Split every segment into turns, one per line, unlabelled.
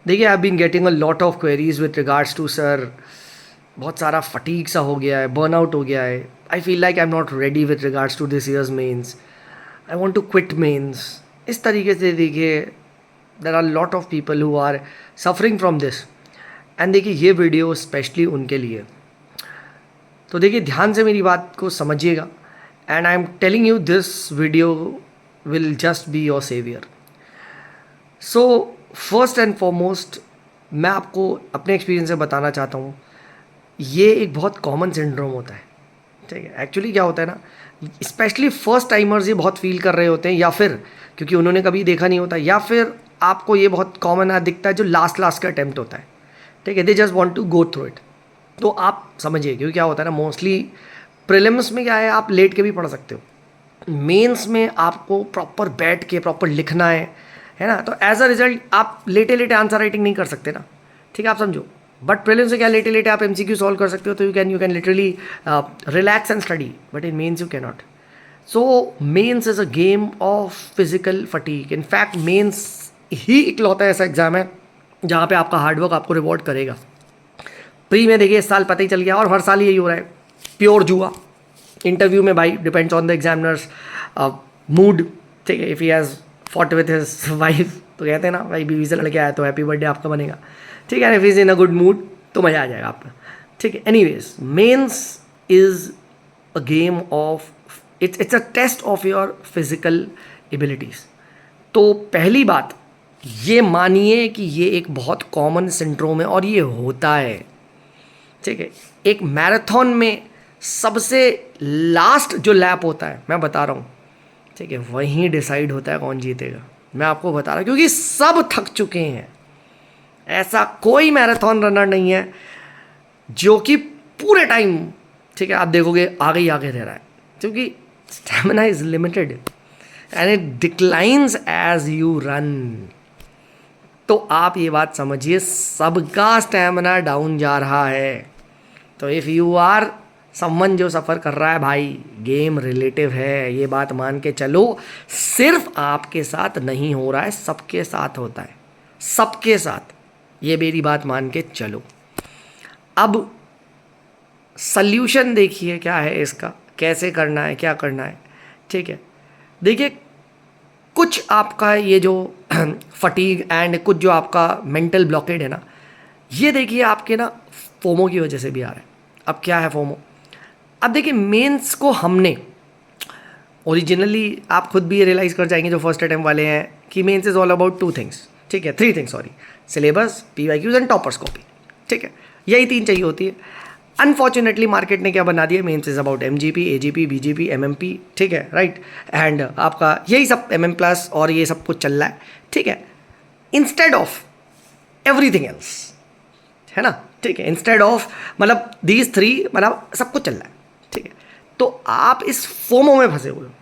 देखिए, I have been getting a lot of queries with regards to sir, बहुत सारा fatigue सा हो गया है, बर्नआउट हो गया है, I feel like I am not ready with regards to this years mains, I want to quit mains. इस तरीके से देखिए, there are lot of people who are suffering from this, and देखिए ये वीडियो स्पेशली उनके लिए। तो देखिए ध्यान से मेरी बात को समझिएगा, and I am telling you this video will just be your saviour. So first and foremost मैं आपको अपने एक्सपीरियंस से बताना चाहता हूँ, ये एक बहुत कॉमन सिंड्रोम होता है। ठीक है, एक्चुअली क्या होता है ना, स्पेशली फर्स्ट टाइमर्स ये बहुत फील कर रहे होते हैं, या फिर क्योंकि उन्होंने कभी देखा नहीं होता, या फिर आपको ये बहुत कॉमन दिखता है जो लास्ट का अटैम्प्ट होता है। ठीक है, they just want to go through it. तो आप समझिए, क्योंकि क्या होता है ना, मोस्टली प्रीलिम्स में क्या है, आप लेट के भी पढ़ सकते हो, मेंस में आपको प्रॉपर बैठ के प्रॉपर लिखना है ना। तो एज अ रिजल्ट आप लेटे लेटे आंसर राइटिंग नहीं कर सकते ना। ठीक है, आप समझो। बट प्रीलिम्स से क्या, लेटे लेटे आप एमसीक्यू सॉल्व कर सकते हो, तो you can literally relax and study, but in mains you can not. So mains is a game of physical fatigue. In fact mains ही इकलौता ऐसा एग्जाम है जहाँ पे आपका हार्डवर्क आपको रिवॉर्ड करेगा। प्री में देखिए इस साल पता ही चल गया, और हर साल यही हो रहा है, प्योर जुआ। इंटरव्यू में भाई depends on the examiners mood. ठीक है, if he has fought with his wife, तो कहते हैं ना भाई बीवी से लड़के आया तो हैप्पी बर्थडे आपका बनेगा। ठीक है, if is in a good mood तो मज़ा आ जाएगा आपका। ठीक है, anyways mains is a game of, it's a test of your physical abilities. तो पहली बात ये मानिए कि ये एक बहुत कॉमन सिंड्रोम है और ये होता है। ठीक है, एक मैराथन में सबसे लास्ट जो लैप होता है, मैं बता रहा हूँ, ठीक है, वहीं डिसाइड होता है कौन जीतेगा। मैं आपको बता रहा हूँ क्योंकि सब थक चुके हैं। ऐसा कोई मैराथन रनर नहीं है जो कि पूरे टाइम, ठीक है, आप देखोगे आगे ही आगे रह रहा है, क्योंकि stamina is limited and it declines as you run. तो आप ये बात समझिए, सबका स्टेमिना डाउन जा रहा है। तो इफ़ यू आर समवन जो सफ़र कर रहा है, भाई गेम रिलेटिव है, ये बात मान के चलो। सिर्फ आपके साथ नहीं हो रहा है, सबके साथ होता है, सबके साथ, ये मेरी बात मान के चलो। अब सल्यूशन देखिए क्या है इसका, कैसे करना है, क्या करना है। ठीक है, देखिए कुछ आपका ये जो फटीग एंड कुछ जो आपका मेंटल ब्लॉकेड है ना, ये देखिए आपके ना फोमो की वजह से भी आ रहा है। अब क्या है फोमो? अब देखिए मेंस को हमने ओरिजिनली, आप खुद भी रियलाइज़ कर जाएंगे जो फर्स्ट अटेम्प्ट वाले हैं, कि mains is all about two things. ठीक है, three things, sorry, syllabus, PYQs and toppers copy. ठीक है, यही तीन चाहिए होती है। अनफॉर्चुनेटली मार्केट ने क्या बना दिया, mains is about MGP, AGP, BGP, MMP. ठीक है, राइट, एंड आपका यही सब एमएम प्लस और ये सब कुछ चल रहा है। ठीक है, इंस्टेड ऑफ एवरीथिंग एल्स, है ना। ठीक है, इंस्टेड ऑफ मतलब दीज थ्री, मतलब सब कुछ चल रहा है। ठीक है, तो आप इस फोमो में फंसे हुए हो।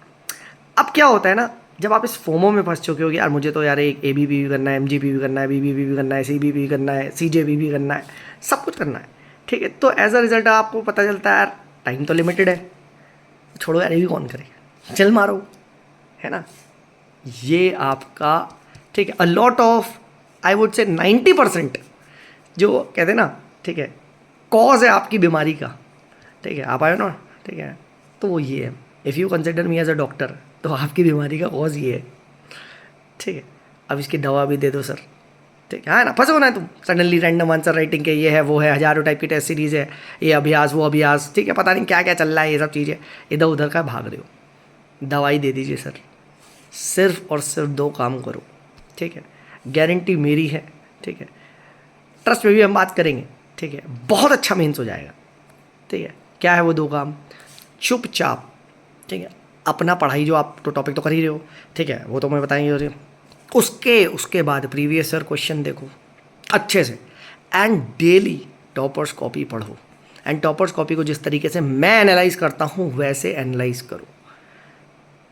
अब क्या होता है ना, जब आप इस फोमो में फंस चुके हो कि यार मुझे तो यार एक एबीपी भी करना है, एमजीपी भी करना है, बीबीपी भी करना है, सीबीपी भी करना है, सीजेबी भी करना है, सब कुछ करना है। ठीक है, तो एज अ रिजल्ट आपको पता चलता है यार टाइम तो लिमिटेड है, छोड़ो यार ये भी कौन करे, चल मारो, है ना। ये आपका, ठीक है, अ lot of, I would say 90% जो कहते हैं ना, ठीक है, कॉज है आपकी बीमारी का। ठीक है, आप आए हो ना, ठीक है, तो वो ये है। If you consider me as a doctor, तो आपकी बीमारी का कॉज ये है। ठीक है, अब इसकी दवा भी दे दो सर। ठीक है ना, फंसो ना तुम सडनली रैंडम आंसर राइटिंग के, ये है वो है, हज़ारों टाइप की टेस्ट सीरीज़ है, ये अभ्यास वो अभ्यास, ठीक है, पता नहीं क्या क्या चल रहा है, ये सब चीज़ें इधर उधर का भाग रहे हो। दवाई दे दीजिए सर, सिर्फ और सिर्फ दो काम करो। ठीक है, गारंटी मेरी है। ठीक है, ट्रस्ट में भी हम बात करेंगे। ठीक है, बहुत अच्छा मेंस हो जाएगा। ठीक है, क्या है वो दो काम? चुपचाप, ठीक है, अपना पढ़ाई जो आप तो टॉपिक तो कर ही रहे हो, ठीक है, वो तो मैं बताएंगे, उसके बाद प्रीवियस ईयर क्वेश्चन देखो अच्छे से, एंड डेली टॉपर्स कॉपी पढ़ो। एंड टॉपर्स कॉपी को जिस तरीके से मैं एनालाइज करता हूँ वैसे एनालाइज करो।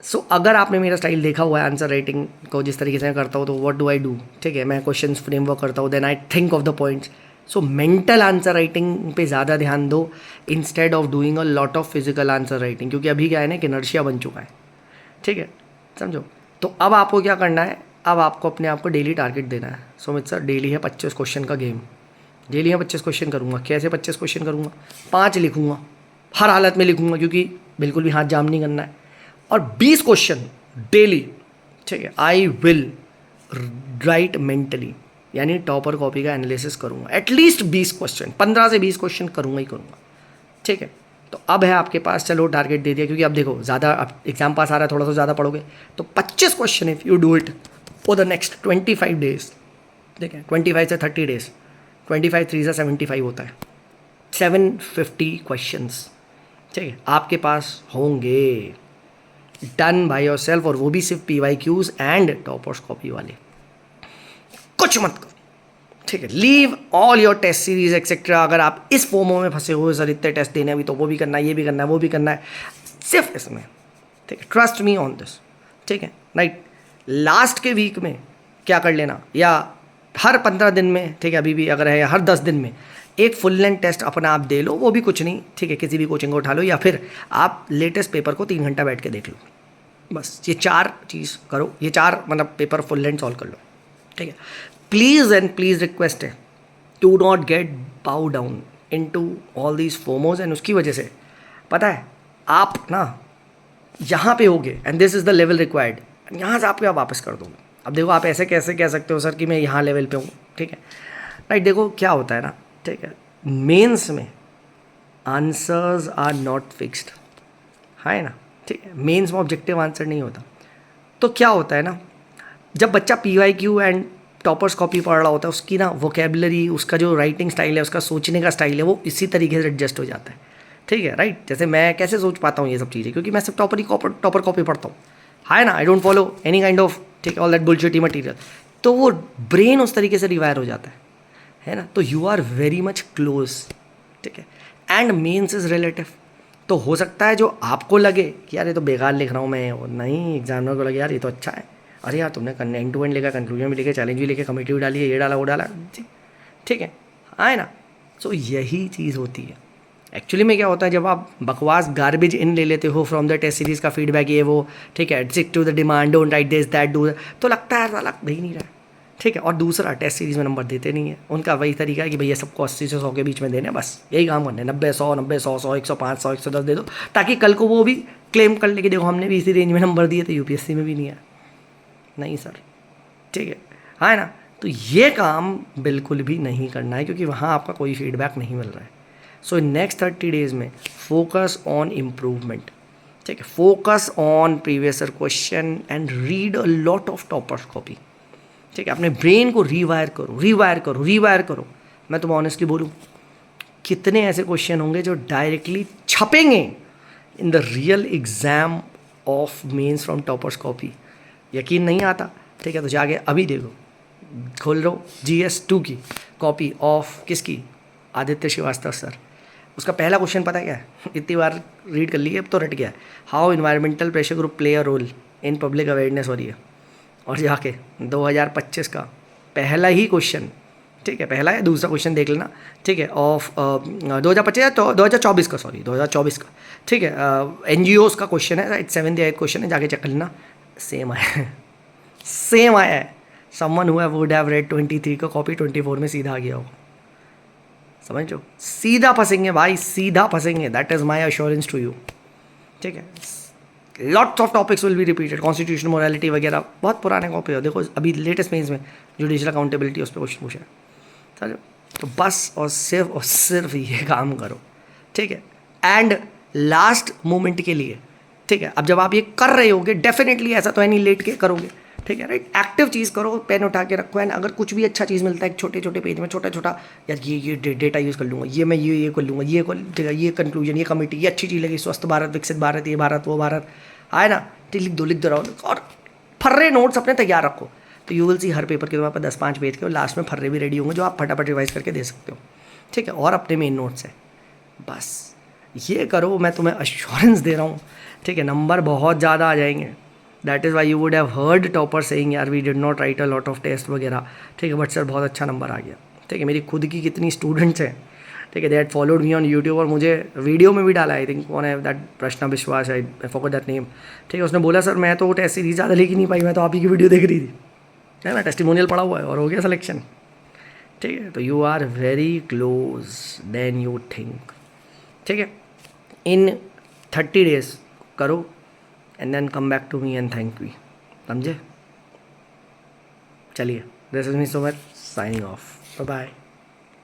सो अगर आपने मेरा स्टाइल देखा हुआ है आंसर राइटिंग को जिस तरीके से मैं करता हूँ, तो व्हाट डू आई डू? ठीक है, मैं क्वेश्चन फ्रेमवर्क करता हूँ, then I think of the points. So mental answer writing पे ज़्यादा ध्यान दो instead of doing a lot of physical answer writing, क्योंकि अभी क्या है ना कि इनर्शिया बन चुका है। ठीक है, समझो। तो अब आपको क्या करना है, अब आपको अपने आप को डेली टारगेट देना है। सुमित सर डेली है 25 क्वेश्चन का गेम, डेली है 25 क्वेश्चन करूँगा। कैसे 25 क्वेश्चन करूँगा? 5 लिखूँगा, हर हालत में लिखूँगा क्योंकि बिल्कुल भी हाथ जाम नहीं करना है। और 20 क्वेश्चन डेली, ठीक है, आई विल राइट मेंटली, यानी टॉपर कॉपी का एनालिसिस करूँगा। एटलीस्ट 20 क्वेश्चन, 15 से 20 क्वेश्चन करूँगा ही करूँगा, ठीक है। तो अब है आपके पास, चलो टारगेट दे दिया, क्योंकि अब देखो ज़्यादा अब एग्जाम पास आ रहा है, थोड़ा सा ज़्यादा पढ़ोगे तो 25 question if you do it for the next 25 days, ठीक है, 25 से 30 डेज, 25 3 से 75 होता है, 750 क्वेश्चंस, ठीक है, आपके पास होंगे डन बाय योर सेल्फ। और वो भी सिर्फ PYQs एंड टॉपर्स कॉपी वाले। कुछ मत करो, ठीक है, leave all your test series etcetera. अगर आप इस फोमो में फंसे हुए सर इतने टेस्ट देने अभी तो वो भी करना है, ये भी करना है, वो भी करना है, सिर्फ इसमें, ठीक है, ट्रस्ट मी ऑन दिस, ठीक है, राइट। लास्ट के वीक में क्या कर लेना, या हर 15 दिन में, ठीक है, अभी भी अगर है, या हर 10 दिन में एक फुल लेंथ टेस्ट अपना आप दे लो, वो भी कुछ नहीं, ठीक है, किसी भी कोचिंग को उठा लो, या फिर आप लेटेस्ट पेपर को 3 घंटा बैठ के देख लो। बस ये 4 चीज़ करो, ये 4 मतलब पेपर फुल लेंथ सॉल्व कर लो, ठीक है। प्लीज़ एंड प्लीज़ रिक्वेस्ट है, do not get bow down into all these FOMOs. And उसकी वजह से पता है आप ना यहाँ पे होगे and this is the level required, यहाँ से आप क्या वापस कर दोगे। अब देखो आप ऐसे कैसे कह सकते हो सर कि मैं यहाँ लेवल पे हूँ, ठीक है, राइट। देखो क्या होता है ना, ठीक है, मेंस में आंसर्स आर नॉट फिक्स्ड, है ना, ठीक है, मेंस में ऑब्जेक्टिव आंसर नहीं होता। तो क्या होता है ना, जब बच्चा PYQ एंड टॉपर्स कॉपी पढ़ रहा होता है, उसकी ना वोकेबलरी, उसका जो राइटिंग स्टाइल है, उसका सोचने का स्टाइल है, वो इसी तरीके से एडजस्ट हो जाता है, ठीक है, राइट। जैसे मैं कैसे सोच पाता हूँ ये सब चीज़ें, क्योंकि मैं सिर्फ टॉपर कॉपी पढ़ता हूँ, है ना, I don't follow any kind of, ठीक है, ऑल दैट बुलशिटी मटीरियल। तो वो ब्रेन उस तरीके से रिवायर हो जाता है ना। तो you are very much close, ठीक है, एंड मेंस इज रिलेटिव। तो हो सकता है जो आपको लगे कि यार ये तो बेकार लिख रहा हूँ मैं, और नहीं एग्जामिनर को लगे यार ये तो अच्छा है, अरे यार तुमने एंड टू एंड लिखा, कंक्लूजन भी लिखे, चैलेंज भी लिखे, कमेटी भी डाली है, ये डाला वो डाला, ठीक है, है ना। सो यही चीज़ होती है एक्चुअली में। क्या होता है जब आप बकवास गार्बेज इन ले लेते हो फ्रॉम द टेस्ट सीरीज़ का फीडबैक ये वो, ठीक है, stick to the demand, don't write this that do, तो लगता है साला दे ही नहीं रहा है, ठीक है। और दूसरा, टेस्ट सीरीज़ में नंबर देते नहीं है, उनका वही तरीका है कि भैया सबको 80 से 100 के बीच में देने, बस यही काम करने, 90 100 90 100 100 105 100 110 दे दो, ताकि कल को वो भी क्लेम कर ले कि देखो हमने भी इसी रेंज में नंबर दिए थे, UPSC में भी नहीं आया। नहीं सर, ठीक है ना। तो ये काम बिल्कुल भी नहीं करना है, क्योंकि वहाँ आपका कोई फीडबैक नहीं मिल रहा है। सो इन नेक्स्ट 30 डेज में फोकस ऑन इम्प्रूवमेंट, ठीक है, focus on previous year question and read a lot of toppers copy, ठीक है। अपने ब्रेन को रिवायर करो, रिवायर करो, रिवायर करो। मैं तुम्हें ऑनेस्टली बोलूँ, कितने ऐसे क्वेश्चन होंगे जो डायरेक्टली छपेंगे in the real exam of mains from toppers copy. यकीन नहीं आता, ठीक है, तो जाके अभी देखो, खोल लो GS2 की कॉपी ऑफ किसकी, आदित्य श्रीवास्तव सर। उसका पहला क्वेश्चन पता है क्या है, इतनी बार रीड कर लिए अब तो रट गया है, how environmental pressure group play a role in public awareness. और जाके 2025 का पहला ही क्वेश्चन, ठीक है, पहला है, दूसरा क्वेश्चन देख लेना, ठीक है, ऑफ 2025 तो 2024 का, सॉरी 2024 का, ठीक है, NGOs का क्वेश्चन है, 7th या 8th क्वेश्चन है, जाके चेक कर लेना, सेम आया है, सेम आया है। Someone who would have read 23 का कॉपी 24 में सीधा आ गया हो, समझ लो, सीधा फंसेंगे भाई, सीधा फंसेंगे, that is my assurance to you, ठीक है। Lots of topics will be repeated, constitution morality वगैरह बहुत पुराने कॉपी हो, देखो अभी लेटेस्ट मेंस में जुडिशल अकाउंटेबिलिटी उस पर क्वेश्चन पूछा है, समझो। तो बस और सिर्फ ये काम करो, ठीक है। एंड लास्ट मोमेंट के लिए, ठीक है, अब जब आप ये कर रहे होगे, डेफिनेटली ऐसा तो है नहीं लेट के करोगे, ठीक है, राइट, एक्टिव चीज़ करो, पेन उठा के रखो। एंड अगर कुछ भी अच्छा चीज़ मिलता है छोटे छोटे पेज में, छोटा छोटा, यार ये डेटा यूज़ कर लूँगा, ये मैं ये कर लूँगा, ठीक है, ये कंक्लूजन, ये कमेटी, ये अच्छी चीज़ लगी, स्वस्थ भारत, विकसित भारत, ये भारत, वो भारत, आए ना, लिख दो रहो, और फर्रे नोट्स अपने तैयार रखो। तो you will see her paper के तुम्हारे पास 10-5 पेज के, और लास्ट में फर्रे भी रेडी होंगे जो आप फटाफट रिवाइज करके दे सकते हो, ठीक है, और अपने मेन नोट्स है। बस ये करो, मैं तुम्हें अश्योरेंस दे रहा हूँ, ठीक है, नंबर बहुत ज़्यादा आ जाएंगे। That is why you would have heard topper saying यार we did not write a lot of test वगैरह, ठीक है, बट सर बहुत अच्छा नंबर आ गया, ठीक है। मेरी खुद की कितनी स्टूडेंट्स हैं, ठीक है, they had followed me on YouTube, और मुझे वीडियो में भी डाला, आई थिंक कौन है दैट, प्रश्न विश्वास, आई फॉरगॉट दैट नेम, ठीक है। उसने बोला सर मैं तो वो टेस्ट सीरीज ज़्यादा लिख ही नहीं पाई, मैं तो आप ही की वीडियो देख रही थी, है ना, टेस्टिमोनियल पड़ा हुआ है और हो गया सिलेक्शन। ठीक है, तो you are very close then you think. ठीक है, इन 30 days करो and then come back to me and thank me, समझे? चलिए, this is me Sumit signing off, bye bye.